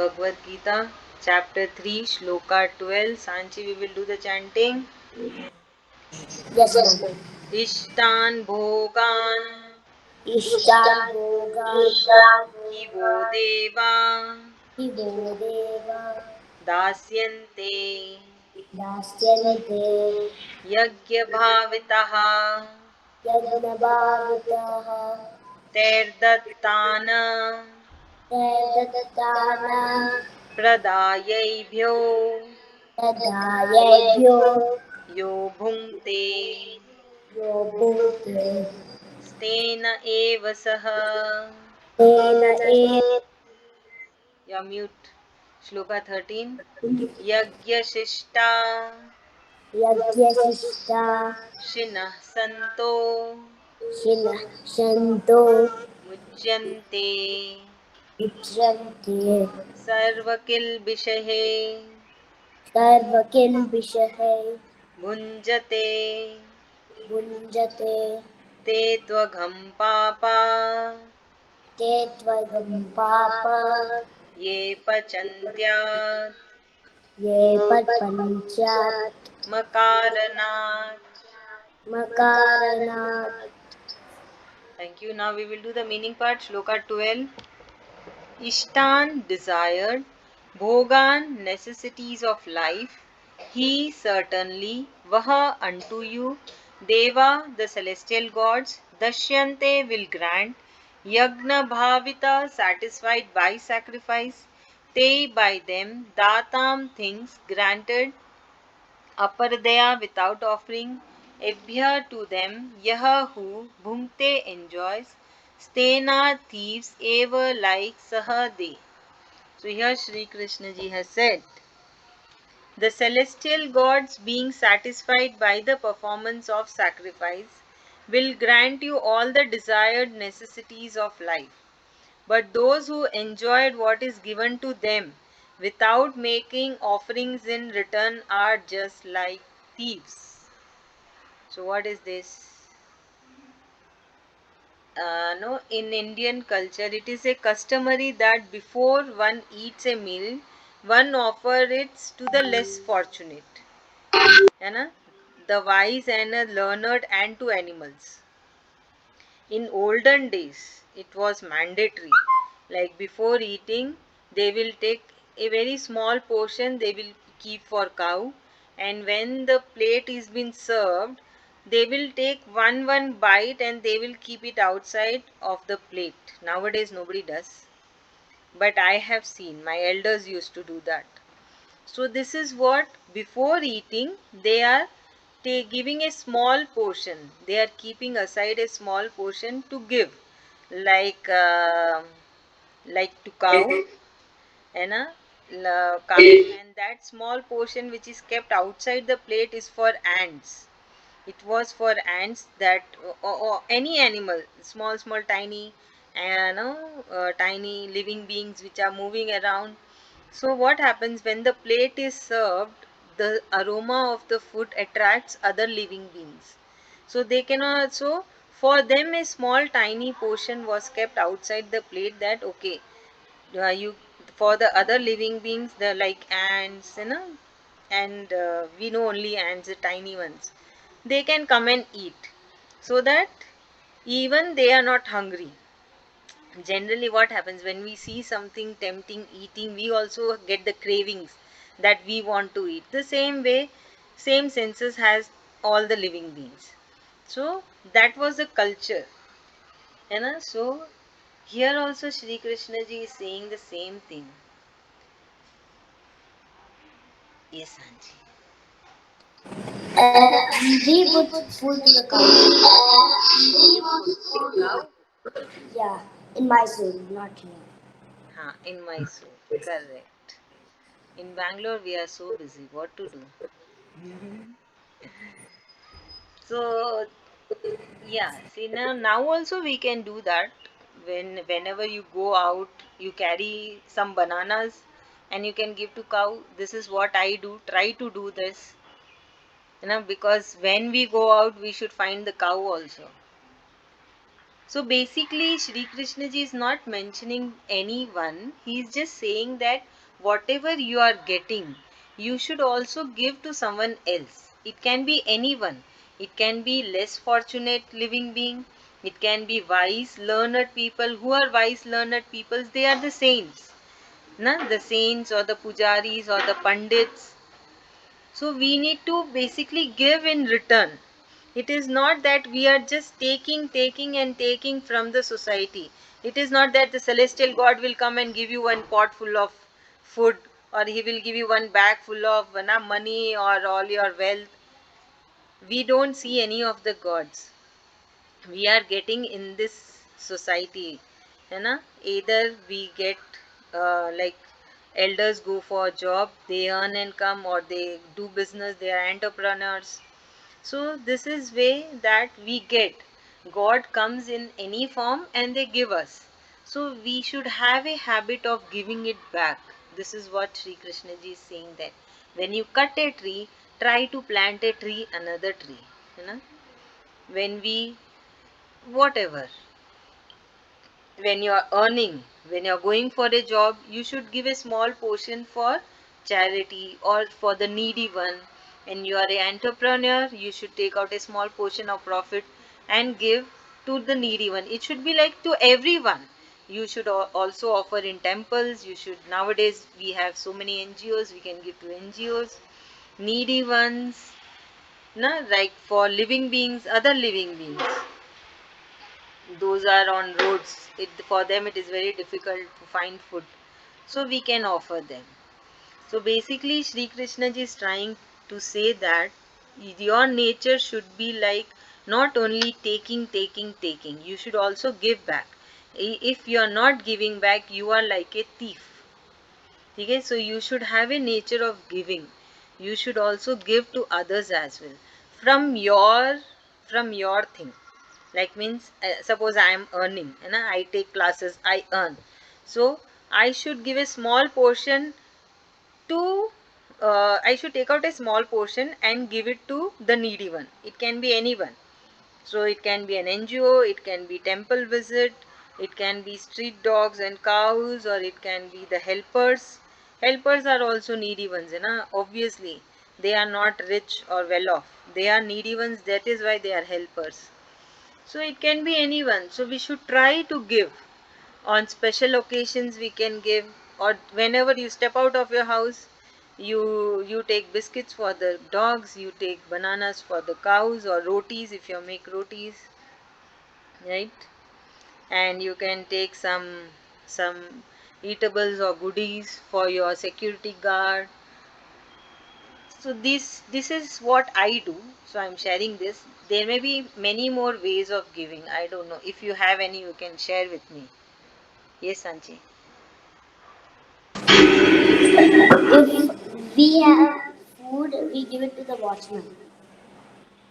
Bhagwad Gita, chapter 3, Shloka 12. Sanchi, we will do the chanting. Yes, ma'am. Ishtan bhogan Ishtan Bhogan kivo deva Hivo Deva dasyante Dasyante yajna bhavitaha Yagnabhavitaha terdattana Tedattana pradayebhyo Tadayebhyo yo bhunte Yo Bhukte stena eva saha. Tena Yeah, mute. Shloka 13. Yagyashishta Yagyasishta Shinah Santo Shina Shanto Mujyante Ujjante Sarvakil Bishahe Sarvakilbishahe Bhunjate Bhunjate Te Tvagham Papa Te Tvagam Papa Ye Pachantyat Ye Patpanchat Makaranat. Makaranat Thank you. Now we will do the meaning part. Shloka 12. Ishtan desired, Bhogan necessities of life, he certainly, Vaha unto you, Deva the celestial gods, Dashyante will grant, Yagna bhavita satisfied by sacrifice, Te by them, Datam things granted, Apardaya without offering, Ebhya to them, Yaha who, Bhumte enjoys, Stena thieves ever like Sahade. So here Sri Krishna ji has said, the celestial gods being satisfied by the performance of sacrifice will grant you all the desired necessities of life. But those who enjoyed what is given to them without making offerings in return are just like thieves. So what is this? No, in Indian culture, it is a customary that before one eats a meal, one offer it to the less fortunate, है ना? The wise and the learned, and to animals. In olden days, it was mandatory. Like before eating, they will take a very small portion, they will keep for cow, and when the plate is been served, they will take one bite and they will keep it outside of the plate. Nowadays, nobody does. But I have seen my elders used to do that. So this is what before eating they are giving a small portion. They are keeping aside a small portion to give, like like to cow, है ना? Cow, and that small portion which is kept outside the plate is for ants. It was for ants that or any animal, small tiny, tiny living beings which are moving around. So what happens when the plate is served, the aroma of the food attracts other living beings. So they can also, for them a small tiny portion was kept outside the plate, that okay, you, for the other living beings, the like ants, and we know only ants, the tiny ones, they can come and eat, so that even they are not hungry. Generally what happens when we see something tempting eating, we also get the cravings that we want to eat. The same way, same senses has all the living beings. So that was the culture, so here also Shri Krishna ji is saying the same thing. Yes, Anji. We put food to the cow. Give food to the cow. Yeah, in Mysore, not here. Haan, in Mysore. Correct. In Bangalore, we are so busy. What to do? So, yeah. See, now also we can do that. Whenever you go out, you carry some bananas and you can give to cow. This is what I do. Try to do this. Because when we go out, we should find the cow also. So basically, Shri Krishna ji is not mentioning anyone. He is just saying that whatever you are getting, you should also give to someone else. It can be anyone. It can be less fortunate living being. It can be wise, learned people. Who are wise, learned peoples? They are the saints. Na? The saints or the pujaris or the pandits. So we need to basically give in return. It is not that we are just taking and taking from the society. It is not that the celestial God will come and give you one pot full of food, or he will give you one bag full of money or all your wealth. We don't see any of the gods. We are getting in this society, है ना? Either we get like elders go for a job, they earn income, or they do business, they are entrepreneurs. So this is way that we get. God comes in any form and they give us. So we should have a habit of giving it back. This is what Sri Krishna ji is saying, that when you cut a tree, try to plant a tree, another tree. You know? When we, whatever, when you are earning, when you are going for a job, you should give a small portion for charity or for the needy one. And you are an entrepreneur, you should take out a small portion of profit and give to the needy one. It should be like to everyone. You should also offer in temples. You should, nowadays we have so many NGOs, we can give to NGOs, needy ones, na, like for living beings, other living beings. Those are on roads, for them it is very difficult to find food, so we can offer them. So basically Sri Krishna ji is trying to say that your nature should be like not only taking, you should also give back. If you are not giving back, you are like a thief. Okay, so you should have a nature of giving. You should also give to others as well from your thing. Like means, suppose I am earning and I take classes, I earn. So I should give a small portion to I should take out a small portion and give it to the needy one. It can be anyone. So it can be an NGO, it can be temple visit, it can be street dogs and cows, or it can be the helpers. Helpers are also needy ones, you know? Obviously. They are not rich or well off. They are needy ones, that is why they are helpers. So it can be anyone. So we should try to give. On special occasions we can give, or whenever you step out of your house, you take biscuits for the dogs, you take bananas for the cows, or rotis if you make rotis, right? And you can take some eatables or goodies for your security guard. So this is what I do, so I'm sharing this. There may be many more ways of giving. I don't know, if you have any, you can share with me. Yes, Sanchi. If we have food, we give it to the watchman.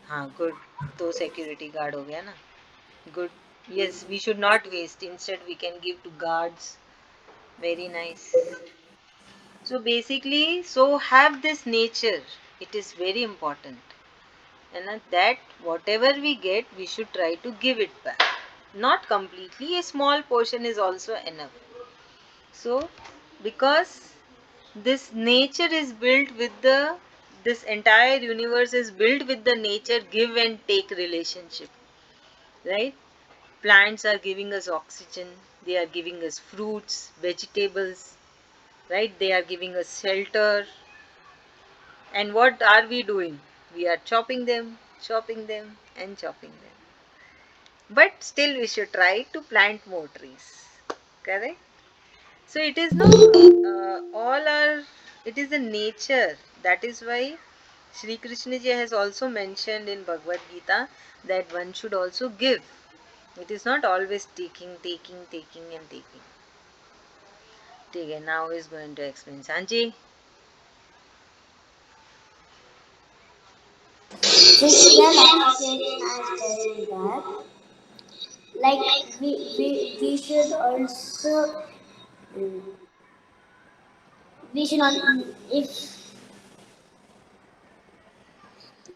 हाँ, good. तो security guard हो गया ना. Good. Yes, we should not waste. Instead, we can give to guards. Very nice. So basically, so have this nature. It is very important. And that whatever we get, we should try to give it back. Not completely. A small portion is also enough. So, because this nature is built with this entire universe is built with the nature give and take relationship, right? Plants are giving us oxygen, they are giving us fruits, vegetables, right? They are giving us shelter. And what are we doing? We are chopping them and chopping them. But still we should try to plant more trees, correct? So it is no all are, it is the nature. That is why Sri Krishna ji has also mentioned in Bhagwad Gita that one should also give. It is not always taking and taking. Okay, now is going to explain. Sanji. So here Lord Sri Krishna is telling that, like we should also, mm, we should not, if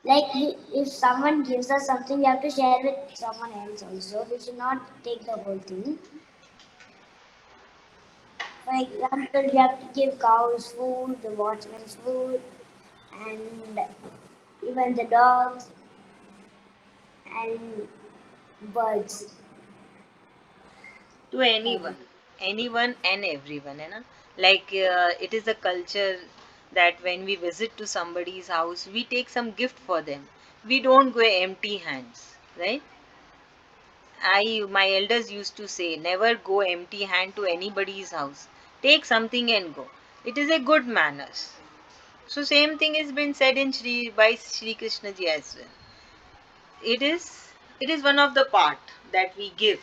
Like if someone gives us something, we have to share with someone else also. We should not take the whole thing. For example, we have to give cows food, the watchman's food, and even the dogs and birds. To anyone and everyone, है ना? Like it is a culture that when we visit to somebody's house, we take some gift for them. We don't go empty hands, right? My elders used to say, never go empty hand to anybody's house. Take something and go. It is a good manners. So same thing has been said in Sri Krishna ji as well. it is it is one of the part that we give.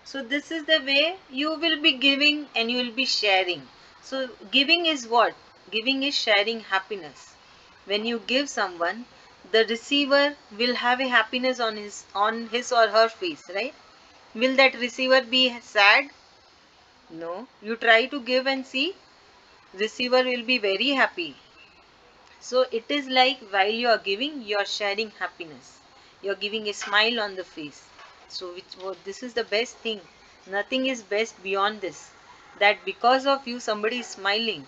So this is the way you will be giving and you will be sharing. So giving is what? Giving is sharing happiness. When you give someone, the receiver will have a happiness on his or her face, right? Will that receiver be sad? No. You try to give and see, receiver will be very happy. So it is like while you are giving, you are sharing happiness. You are giving a smile on the face. So this is the best thing. Nothing is best beyond this. That because of you, somebody is smiling.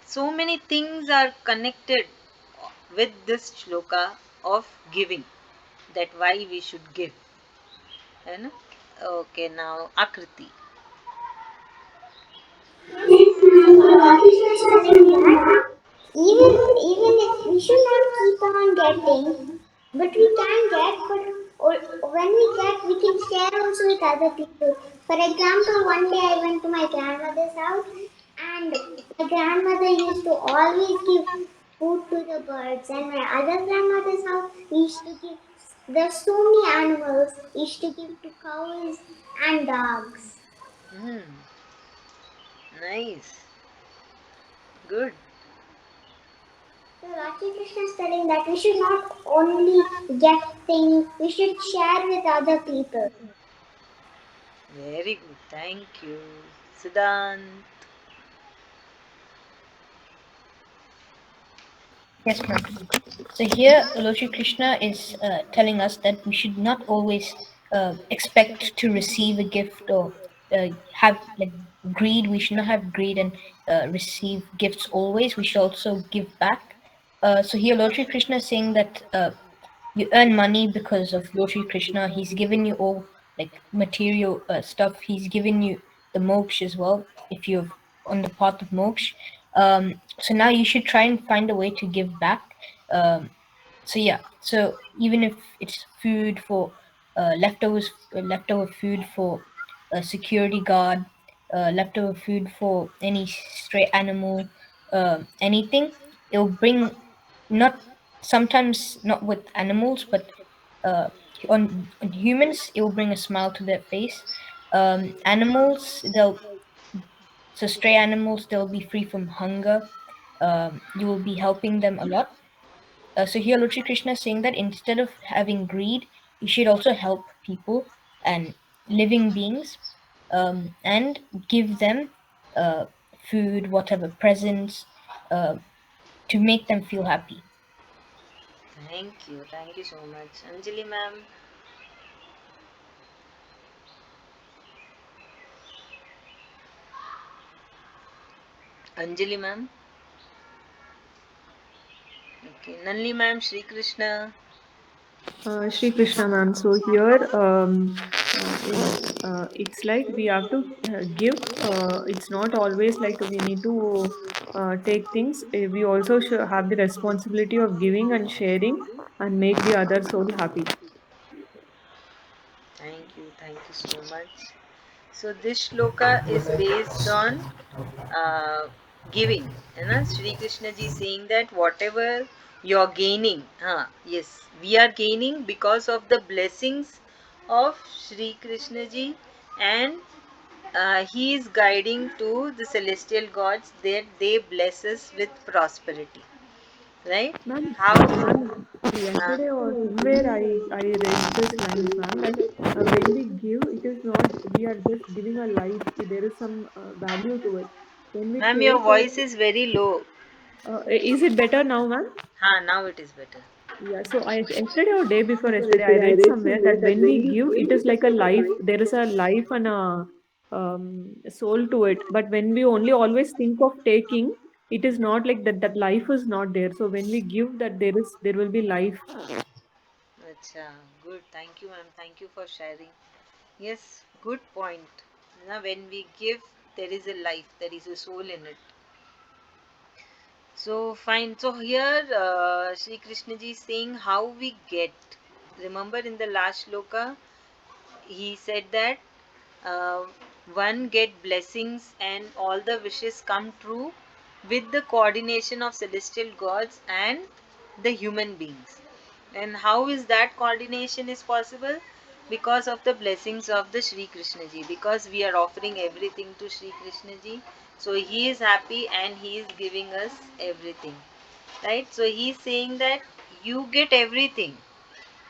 So many things are connected with this shloka of giving. That why we should give. है ना? Okay, now Akriti. So Rakesh is telling that even if we should not keep on getting, but we can get, but or when we get, we can share also with other people. For example, one day I went to my grandmother's house, and my grandmother used to always give food to the birds, and my other grandmother's house we used to give. There's so many animals. We used to give to cows and dogs. Hmm, nice. Good. So Rashi Krishna is telling that we should not only get things, we should share with other people. Very good. Thank you. Siddhant. Yes, ma'am. So here, Lord Krishna is telling us that we should not always expect to receive a gift or have like greed. We should not have greed and receive gifts always. We should also give back. So here, Lord Krishna is saying that you earn money because of Lord Krishna. He's given you all like material stuff. He's given you the moksha as well. If you're on the path of moksha, so now you should try and find a way to give back. So yeah, so even if it's food for leftover food for a security guard, leftover food for any stray animal, anything, it'll bring not sometimes not with animals, but uh, on humans, it will bring a smile to their face. Animals, they'll so stray animals, they'll be free from hunger. You will be helping them a lot. So here, Lord Shri Krishna is saying that instead of having greed, you should also help people and living beings, and give them uh, food, whatever presents, uh, to make them feel happy. Thank you. Thank you so much. Anjali ma'am. Anjali ma'am. Okay. Nalli ma'am, Shri Krishna. Shri Krishna, ma'am. So here, it's like we have to give. It's not always like we need to take things. We also have the responsibility of giving and sharing and make the other soul happy. Thank you so much. So this shloka is based on uh, giving. You know, Sri Krishna ji saying that whatever you're gaining, yes, we are gaining because of the blessings of Sri Krishna ji, and he is guiding to the celestial gods that they bless us with prosperity. Right? Ma'am, How? Uh, yesterday or somewhere I read this lines, ma'am, that when we give, it is not we are just giving a life. There is some value to it. When we ma'am, your take, voice is very low. is it better now, ma'am? Now it is better. Yeah, so I yesterday or day before yesterday, I read somewhere that when we give, it is like a life. There is a life and a soul to it. But when we only always think of taking, it is not like that. That life is not there. So when we give, that there will be life. Acha, good. Thank you, ma'am. Thank you for sharing. Yes, good point. Now, when we give, there is a life, there is a soul in it. So, fine. So, here Sri Krishna ji is saying how we get. Remember in the last shloka, he said that uh, one get blessings and all the wishes come true with the coordination of celestial gods and the human beings. And how is that coordination is possible? Because of the blessings of the Sri Krishna ji, because we are offering everything to Sri Krishna ji, so he is happy and he is giving us everything, right? So he is saying that you get everything.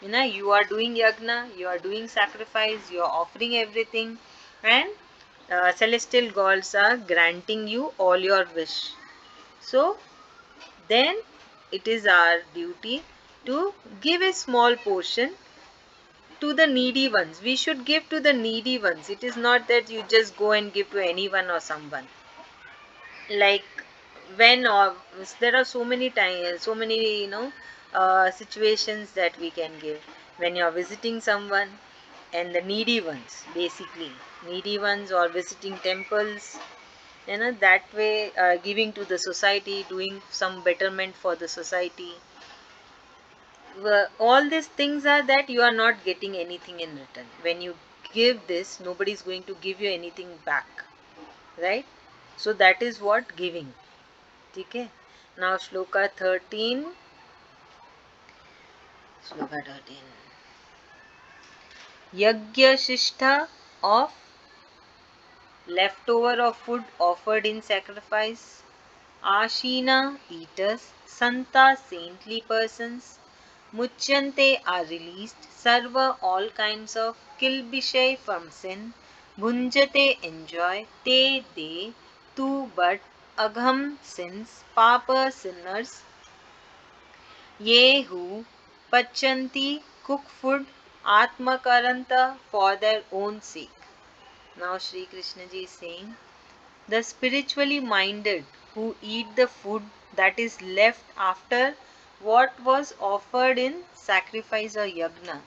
You are doing yagna, you are doing sacrifice, you are offering everything, and celestial gods are granting you all your wish. So then it is our duty to give a small portion to the needy ones. We should give to the needy ones. It is not that you just go and give to anyone or someone. Like when or there are so many times, so many situations that we can give when you are visiting someone, and the needy ones, basically needy ones, or visiting temples, that way, giving to the society, doing some betterment for the society. All these things are that you are not getting anything in return. When you give this, nobody is going to give you anything back, right? So that is what giving. Okay. Now shloka 13. Shloka 13. Yagya Shishtha of leftover of food offered in sacrifice. Ashina eaters, Santa saintly persons. Muchante are released, Sarva all kinds of kilbishay from sin. Bhunjate enjoy, te they, tu but agham sins, papa sinners. Ye who pachanti cook food atmakaranta for their own sake. Now Sri Krishna ji is saying, the spiritually minded who eat the food that is left after what was offered in sacrifice or yagna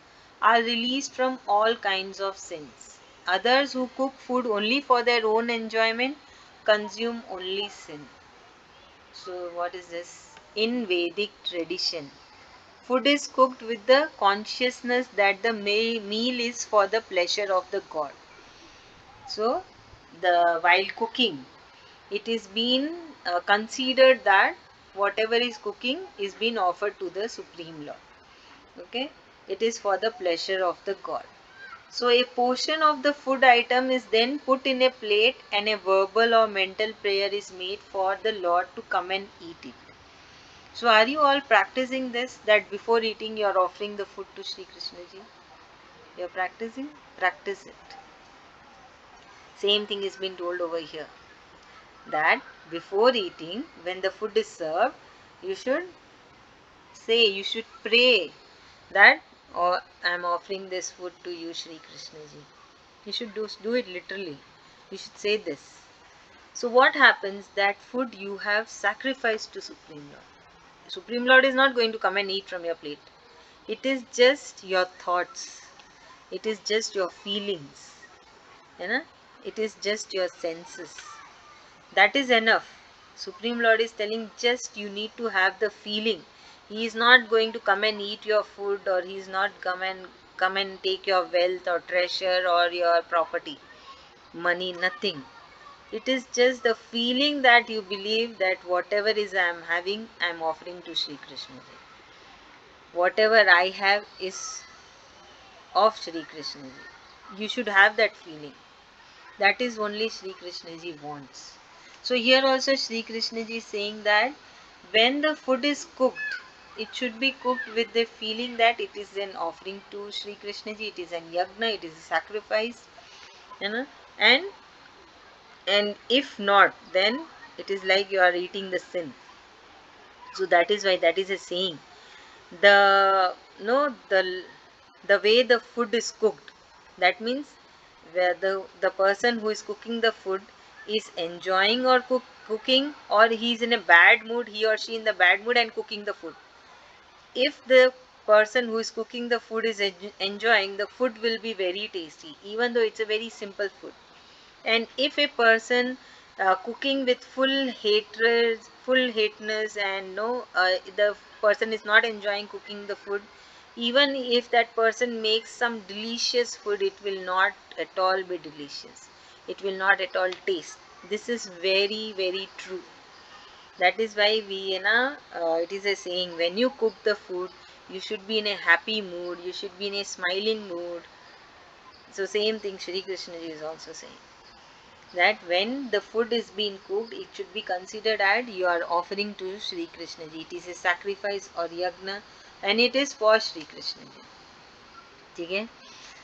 are released from all kinds of sins. Others who cook food only for their own enjoyment consume only sin. So, what is this? In Vedic tradition, food is cooked with the consciousness that the meal is for the pleasure of the god. So, while cooking, it is been considered that whatever is cooking is being offered to the Supreme Lord. Okay, it is for the pleasure of the god. So, a portion of the food item is then put in a plate and a verbal or mental prayer is made for the Lord to come and eat it. So, are you all practicing this? That before eating, you are offering the food to Sri Krishna ji? You are practicing? Practice it. Same thing is being told over here. That before eating, when the food is served, you should say, you should pray that, oh, I am offering this food to you, Sri Krishna ji. You should do it literally. You should say this. So, what happens? That food you have sacrificed to Supreme Lord. Supreme Lord is not going to come and eat from your plate. It is just your thoughts. It is just your feelings. You know? It is just your senses. That is enough. Supreme Lord is telling just you need to have the feeling. He is not going to come and eat your food, or he is not come and take your wealth or treasure or your property, money, nothing. It is just the feeling that you believe that whatever is I am having, I am offering to Sri Krishna. Whatever I have is of Sri Krishna. You should have that feeling. That is only Sri Krishna ji wants. So here also Sri Krishna ji is saying that when the food is cooked, it should be cooked with the feeling that it is an offering to Sri Krishna ji, it is an yagna, it is a sacrifice, you know, and if not, then it is like you are eating the sin. So that is why that is a saying the no the way the food is cooked, that means where the person who is cooking the food is enjoying or cooking, or he's in a bad mood, he or she in the bad mood and cooking the food. If the person who is cooking the food is enjoying, the food will be very tasty even though it's a very simple food. And if a person cooking with full hateness, and no the person is not enjoying cooking the food, even if that person makes some delicious food, it will not at all be delicious, it will not at all taste. This is very very true. That is why we it is a saying, when you cook the food, you should be in a happy mood, you should be in a smiling mood. So same thing Shri Krishna ji is also saying, that when the food is being cooked, it should be considered as you are offering to Shri Krishna ji. It is a sacrifice or yagna, and it is for Shri Krishna ji. Okay?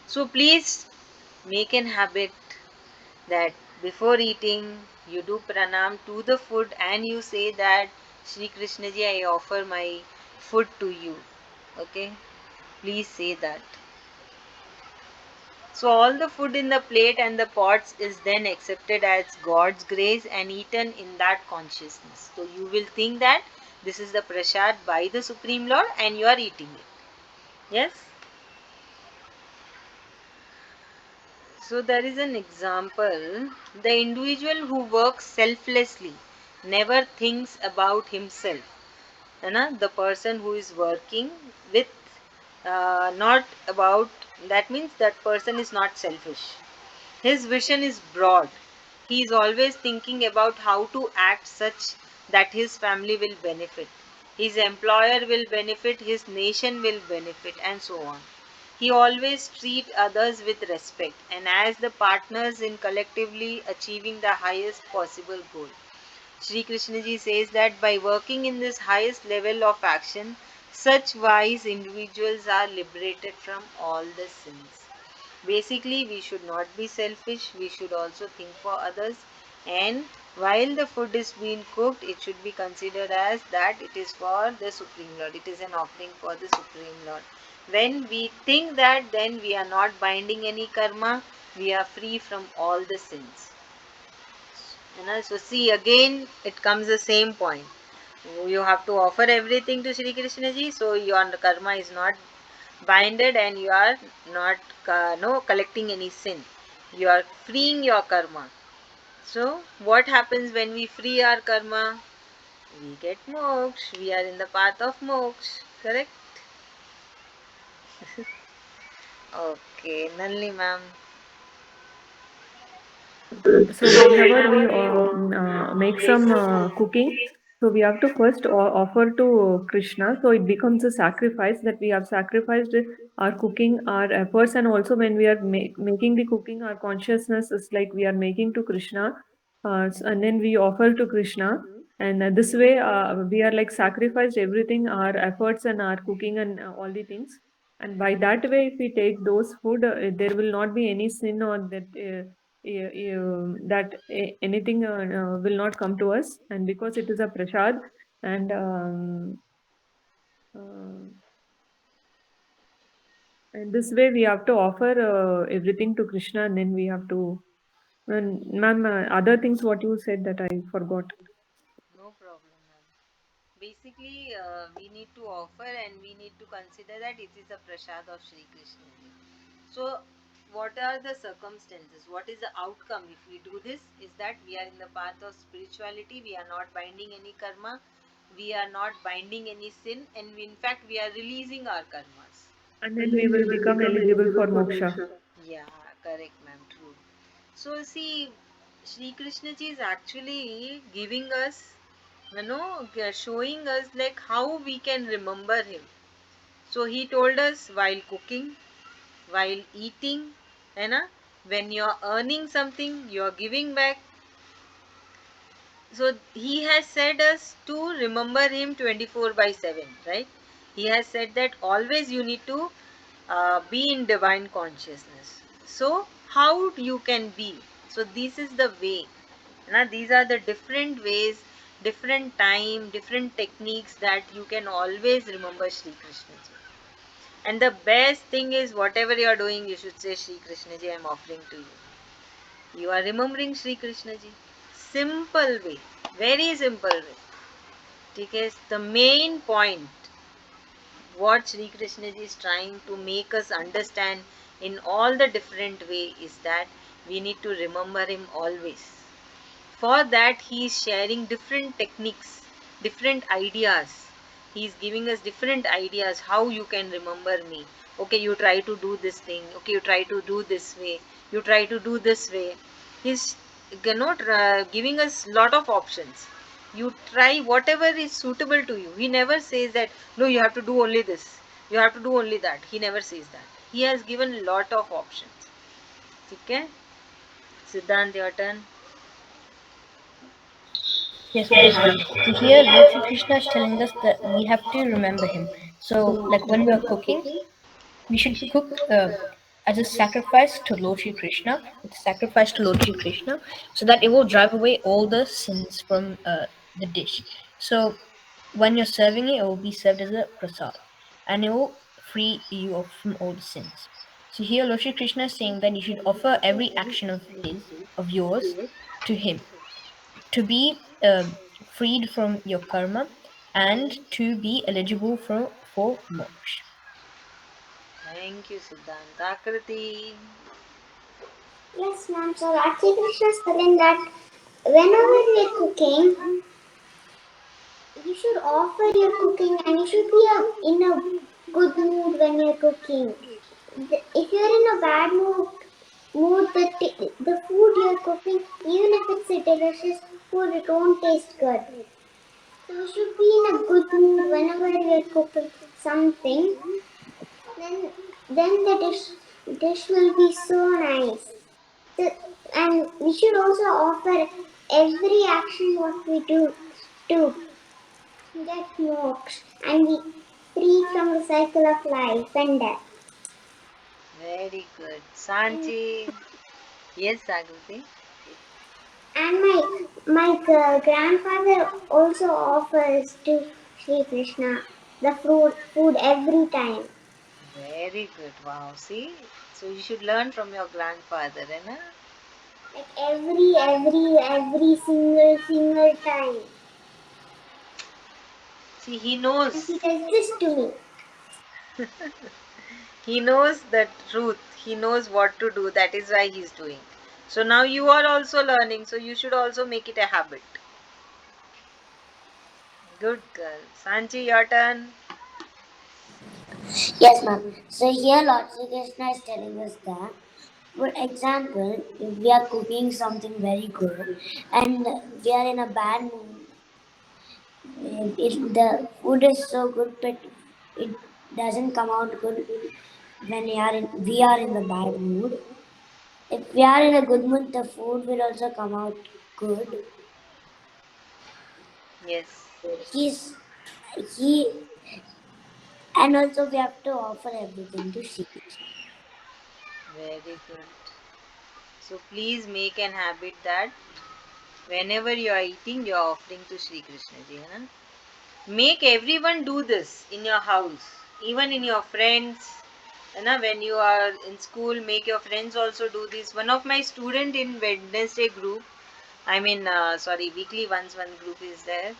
So please make an habit that before eating, you do pranam to the food and you say that Shri Krishna ji, I offer my food to you. Okay? Please say that. So all the food in the plate and the pots is then accepted as God's grace and eaten in that consciousness. So you will think that this is the prasad by the Supreme Lord and you are eating it. Yes? So there is an example. The individual who works selflessly never thinks about himself. The person who is working with not about, that means that person is not selfish. His vision is broad. He is always thinking about how to act such that his family will benefit, his employer will benefit, his nation will benefit, and so on. He always treats others with respect and as the partners in collectively achieving the highest possible goal. Sri Krishna ji says that by working in this highest level of action, such wise individuals are liberated from all the sins. Basically, we should not be selfish, we should also think for others, and while the food is being cooked, it should be considered as that it is for the Supreme Lord, it is an offering for the Supreme Lord. When we think that, then we are not binding any karma, we are free from all the sins. So see, again it comes the same point. You have to offer everything to Sri Krishna ji, so your karma is not binded and you are not no collecting any sin. You are freeing your karma. So what happens when we free our karma? We get moksha. We are in the path of moksha. Correct? Okay, Nalini ma'am. So whenever we make some cooking, so we have to first offer to Krishna. So it becomes a sacrifice that we have sacrificed our cooking, our efforts, and also when we are making the cooking, our consciousness is like we are making to Krishna, and then we offer to Krishna. And this way, we are like sacrificed everything, our efforts and our cooking and all the things. And by that way, if we take those food, there will not be any sin or that. Anything will not come to us, and because it is a prasad, and uh, and this way we have to offer everything to Krishna, and then we have to. And ma'am, other things what you said that I forgot. No problem, ma'am. Basically, we need to offer and we need to consider that it is a prasad of Sri Krishna. So, what are the circumstances? What is the outcome if we do this? Is that we are in the path of spirituality, we are not binding any karma, we are not binding any sin, and in fact, we are releasing our karmas. And then we will become eligible for moksha. Yeah, correct, ma'am, true. So, see, Sri Krishna ji is actually giving us, showing us like how we can remember him. So, he told us while cooking, while eating, when you're earning something, you're giving back. So he has said us to remember him 24 by 7, right? He has said that always you need to be in divine consciousness. So how you can be? So this is the way. These are the different ways different time, different techniques, that you can always remember Sri Krishna ji. And the best thing is, whatever you are doing, you should say, Sri Krishna ji, I am offering to you. You are remembering Sri Krishna ji. Simple way, very simple way. Because the main point, what Sri Krishna ji is trying to make us understand in all the different way, is that we need to remember him always. For that, he is sharing different techniques, different ideas. He is giving us different ideas how you can remember me. Okay, you try to do this thing. Okay, you try to do this way. You try to do this way. He's not giving us lot of options. You try whatever is suitable to you. He never says that no, you have to do only this. You have to do only that. He never says that. He has given lot of options. Okay, Siddhant, your turn. Yes, ma'am. So here Lord Shri Krishna is telling us that we have to remember him. So like when we are cooking, we should cook as a sacrifice to Lord Shri Krishna, with sacrifice to Lord Shri Krishna, so that it will drive away all the sins from the dish. So when you're serving it, it will be served as a prasad, and it will free you from all the sins. So here Lord Shri Krishna is saying that you should offer every action of yours, to him, to be freed from your karma and to be eligible for moksha. Thank you, Siddhant. Akriti. Yes, ma'am. So Rakhi Krishna is telling that whenever we are cooking, you should offer your cooking and you should be in a good mood when you're cooking. If you're in a bad mood, the food you're cooking, even if it's a delicious food, it won't taste good. So we should be in a good mood whenever we're cooking something. Then, then the dish will be so nice. So, and we should also offer every action what we do to get moksha and be free from the cycle of life and death. Very good. And, Sanchi. Yes, Akriti. and my grandfather also offers to Sri Krishna the food every time. Very good. Wow. See? So you should learn from your grandfather, eh? Like every single time. See, he And he knows. does this to me. He knows the truth. He knows what to do. That is why he's doing. So now you are also learning. So you should also make it a habit. Good girl. Sanchi, your turn. Yes, ma'am. So here Lord Sri Krishna is telling us that, for example, if we are cooking something very good and we are in a bad mood, if the food is so good but it doesn't come out good when we are in the bad mood. If we are in a good mood, the food will also come out good. Yes. He's he and also we have to offer everything to Sri Krishna. Very good. So please make an habit that whenever you are eating, you are offering to Sri Krishna ji. Hai na? Make everyone do this in your house, even in your friends. You know, when you are in school, make your friends also do this. One of my student in Wednesday group, I mean, sorry, weekly once one group is there.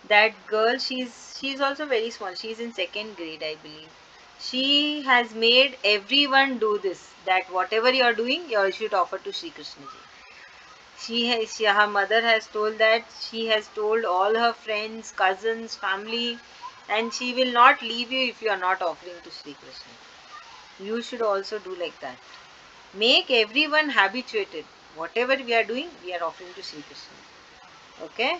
That girl, she's also very small. She's in second grade, I believe. She has made everyone do this. That whatever you are doing, you should offer to Sri Krishna ji. Her mother has told that she has told all her friends, cousins, family, and she will not leave you if you are not offering to Sri Krishna. You should also do like that. Make everyone habituated. Whatever we are doing, we are offering to Sri Krishna. Okay?